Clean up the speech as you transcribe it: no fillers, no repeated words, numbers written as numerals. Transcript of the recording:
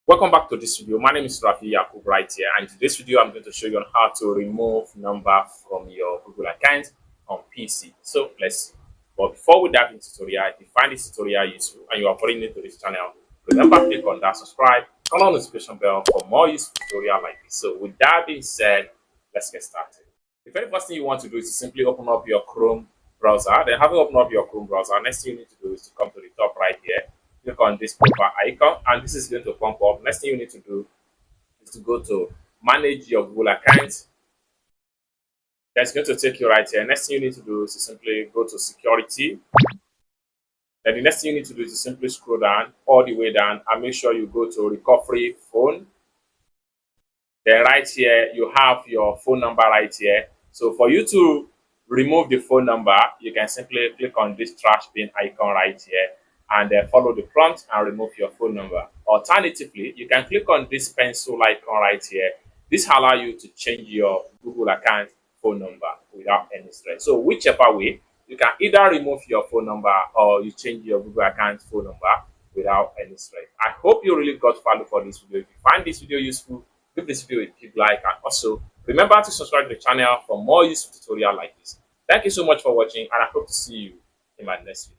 Welcome back to this video. My name is Rafi Yakub right here, and in today's video I'm going to show you on how to remove number from your Google account on PC. So let's see. But before we dive into tutorial, if you find this tutorial useful and you are following new to this channel, remember click on that subscribe, turn on the notification bell for more useful tutorial like this. So with that being said, let's get started. The very first thing you want to do is to simply open up your Chrome browser. Then having opened up your Chrome browser, next thing you need to do is to come to the top right here, click on this profile icon, and this is going to pump up. Next thing you need to do is to go to manage your Google account. That's going to take you right here. Next thing you need to do is to simply go to security. Then the next thing you need to do is to simply scroll down all the way down and make sure you go to recovery phone. Then right here you have your phone number right here. So for you to remove the phone number, you can simply click on this trash bin icon right here and then follow the prompt and remove your phone number. Alternatively, you can click on this pencil icon right here. This allows you to change your Google account phone number without any stress. So whichever way, you can either remove your phone number or you change your Google account phone number without any stress. I hope you really got value for this video. If you find this video useful, give this video a big like, and also remember to subscribe to the channel for more useful tutorial like this. Thank you so much for watching, and I hope to see you in my next video.